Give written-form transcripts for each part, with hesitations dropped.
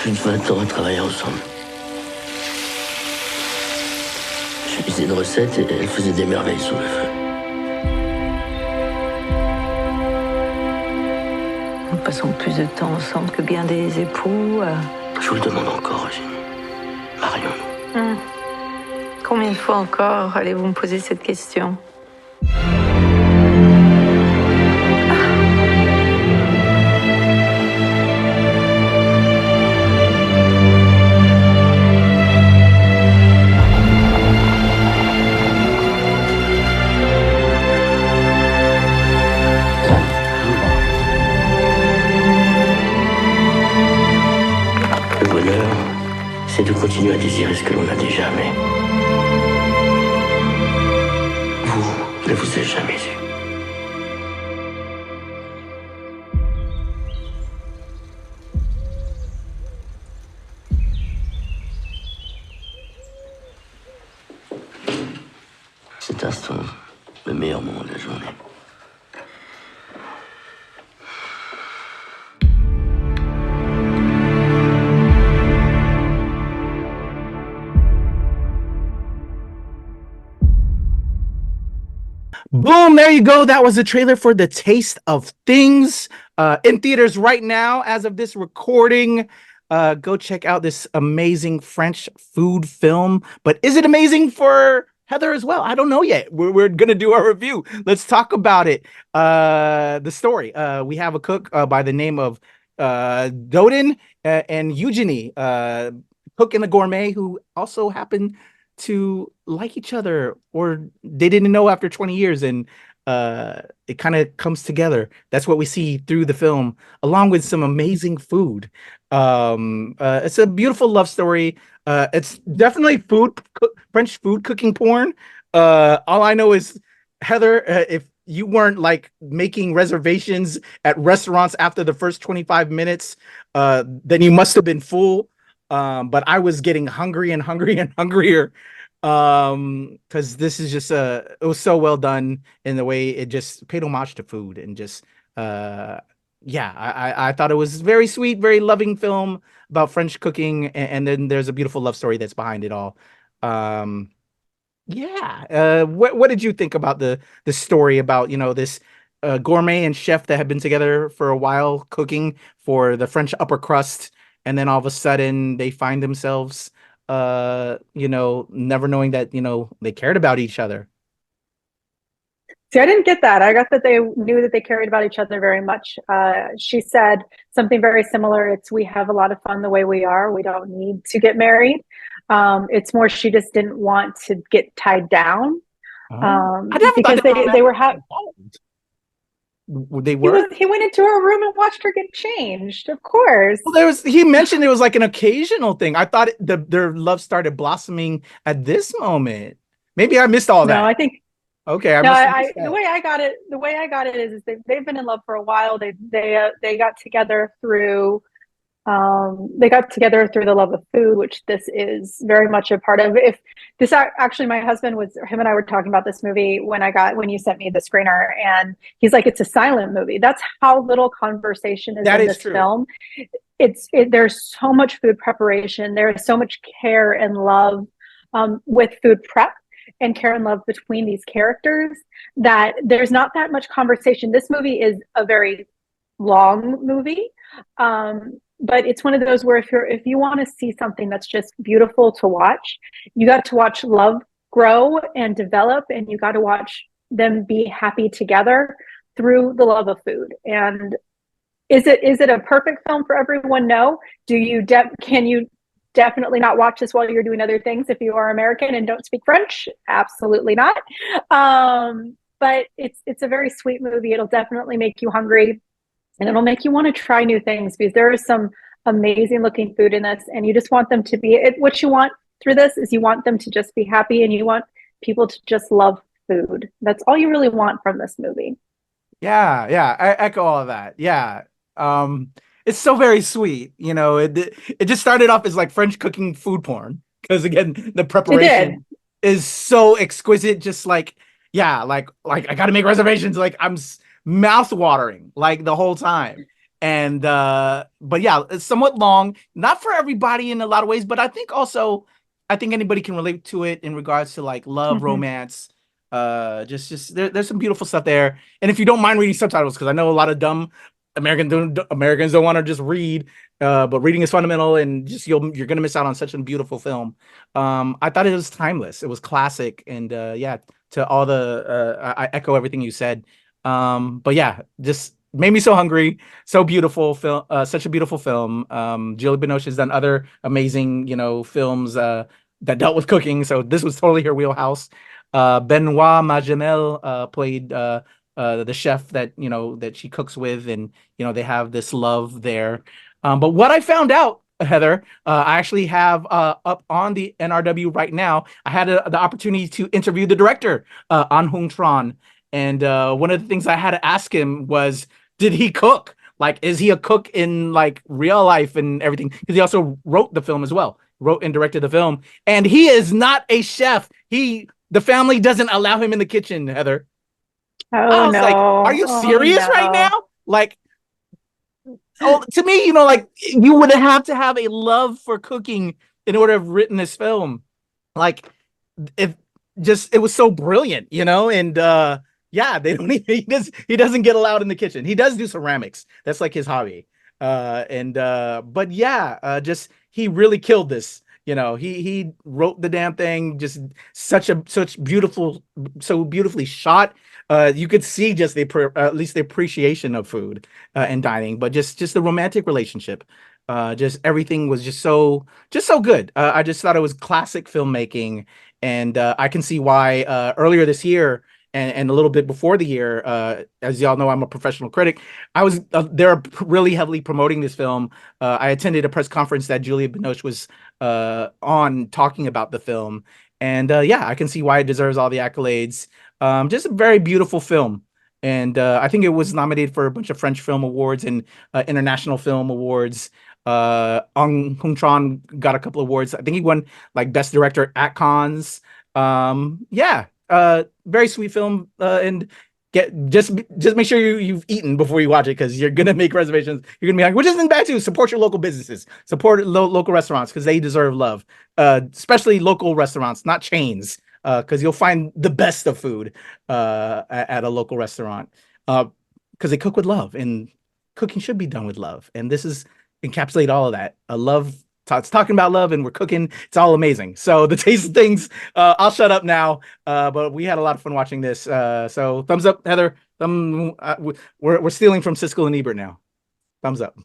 Plus de 20 ans à travailler ensemble. Je lui disais une recette et elle faisait des merveilles sous le feu. Nous passons plus de temps ensemble que bien des époux. Je vous le demande encore, Eugénie. Marions-nous. Combien de fois encore allez-vous me poser cette question? Le bonheur, c'est de continuer à désirer ce que l'on a déjà, mais vous ne vous êtes jamais eu. Cet instant, le meilleur moment de la journée. Boom, there you go. That was the trailer for The Taste of Things, in theaters right now as of this recording. Go check out this amazing French food film. But is it amazing for Heather as well? I don't know yet. We're going to do our review. Let's talk about it. The story. We have a cook by the name of Dodin and Eugenie, cook and the gourmet, who also happen to like each other, or they didn't know after 20 years, and it kind of comes together. That's what we see through the film, along with some amazing food. It's a beautiful love story. It's definitely French food cooking porn. All I know is, Heather, if you weren't like making reservations at restaurants after the first 25 minutes, then you must have been full. But I was getting hungry and hungrier, because this is just it was so well done in the way it just paid homage to food, and just I thought it was very sweet, very loving film about French cooking, and then there's a beautiful love story that's behind it all. What did you think about the story about, this gourmet and chef that have been together for a while cooking for the French upper crust, and then all of a sudden they find themselves never knowing that they cared about each other? See, I didn't get that. I got that they knew that they cared about each other very much. She said something very similar. It's, we have a lot of fun the way we are. We don't need to get married. It's more she just didn't want to get tied down. Because they were They were. He went into her room and watched her get changed. Of course. Well, he mentioned it was like an occasional thing. I thought their love started blossoming at this moment. Maybe I missed all that. No, I think. Okay. The way I got it is they've been in love for a while. They got together through. They got together through the love of food, which this is very much a part of. If this actually, my husband him and I were talking about this movie when you sent me the screener, and he's like, it's a silent movie. That's how little conversation is in this film. There's so much food preparation. There is so much care and love with food prep, and care and love between these characters, that there's not that much conversation. This movie is a very long movie. But it's one of those where if you want to see something that's just beautiful to watch, you got to watch love grow and develop, and you got to watch them be happy together through the love of food. And is it a perfect film for everyone? No. Can you definitely not watch this while you're doing other things if you are American and don't speak French? Absolutely not. But it's a very sweet movie. It'll definitely make you hungry. And it'll make you want to try new things, because there is some amazing looking food in this, and you just want them to be what you want through this is you want them to just be happy, and you want people to just love food. That's all you really want from this movie. Yeah, I echo all of that. Yeah. It's so very sweet. It just started off as like French cooking food porn, because again, the preparation is so exquisite. Just like, I got to make reservations. Like, I'm mouth watering like the whole time. And but yeah, it's somewhat long, not for everybody in a lot of ways, but I think anybody can relate to it in regards to like love, romance. There's some beautiful stuff there. And if you don't mind reading subtitles, because I know a lot of dumb Americans don't want to just read, but reading is fundamental, and just you're gonna miss out on such a beautiful film. I thought it was timeless. It was classic, and yeah, to all the I echo everything you said. But yeah, just made me so hungry. So beautiful film, such a beautiful film. Juliette Binoche has done other amazing, films that dealt with cooking, so this was totally her wheelhouse. Benoît Magimel played the chef that she cooks with, and they have this love there. But what I found out, Heather, I actually have up on the NRW right now. I had the opportunity to interview the director, An Hung Tran, and one of the things I had to ask him was, did he cook? Like, is he a cook in like real life and everything? Because he also wrote the film as well, wrote and directed the film, and he is not a chef. The family doesn't allow him in the kitchen, Heather. I was like, are you serious right now? Like, to me, like you would have to have a love for cooking in order to have written this film. Like, it was so brilliant, and yeah, they don't even, he doesn't get allowed in the kitchen. He does do ceramics. That's like his hobby. But yeah, just he really killed this. He wrote the damn thing, just such beautiful, so beautifully shot. You could see just at least the appreciation of food and dining, but just the romantic relationship. Just everything was just so good. I just thought it was classic filmmaking, and I can see why earlier this year and a little bit before the year, as y'all know, I'm a professional critic. I was they're really heavily promoting this film. I attended a press conference that Juliette Binoche was on talking about the film, and yeah, I can see why it deserves all the accolades. Just a very beautiful film, and I think it was nominated for a bunch of French film awards and international film awards. Ang Hung Tran got a couple of awards. I think he won like best director at Cannes. Yeah, very sweet film, and just make sure you've eaten before you watch it, because you're gonna make reservations. You're gonna be like, which isn't bad too. Support your local businesses, support local restaurants, because they deserve love. Especially local restaurants, not chains, because you'll find the best of food at a local restaurant, because they cook with love, and cooking should be done with love. And this is encapsulate all of that. It's talking about love, and we're cooking. It's all amazing. So the taste of things. I'll shut up now. But we had a lot of fun watching this. So thumbs up, Heather. We're stealing from Siskel and Ebert now. Thumbs up.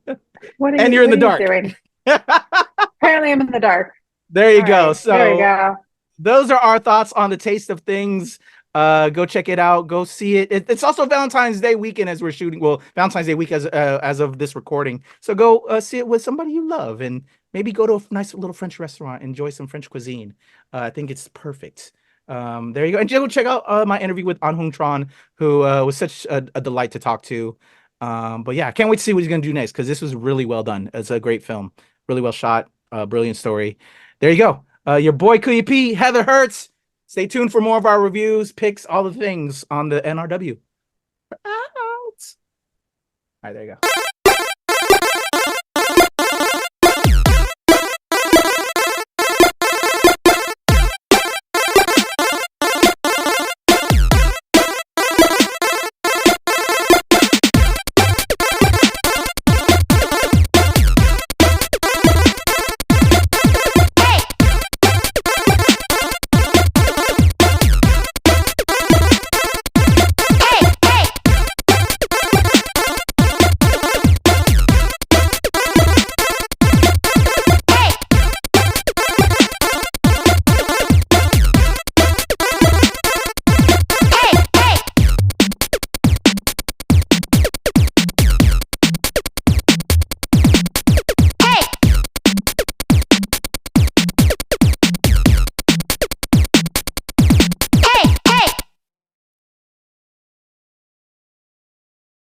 And you're in the dark. Apparently, I'm in the dark. There you go. Right, so there you go. Those are our thoughts on the taste of things. Go check it out. Go see it. It's also Valentine's Day weekend as we're shooting. Well, Valentine's Day week as of this recording. So go see it with somebody you love, and maybe go to a nice little French restaurant, enjoy some French cuisine. I think it's perfect. There you go. And go check out my interview with An Hung Tran, who was such a delight to talk to. But yeah, I can't wait to see what he's going to do next, because this was really well done. It's a great film, really well shot, brilliant story. There you go. Your boy Kuya P, Heather Hertz. Stay tuned for more of our reviews, picks, all the things on the NRW. Out. All right, there you go.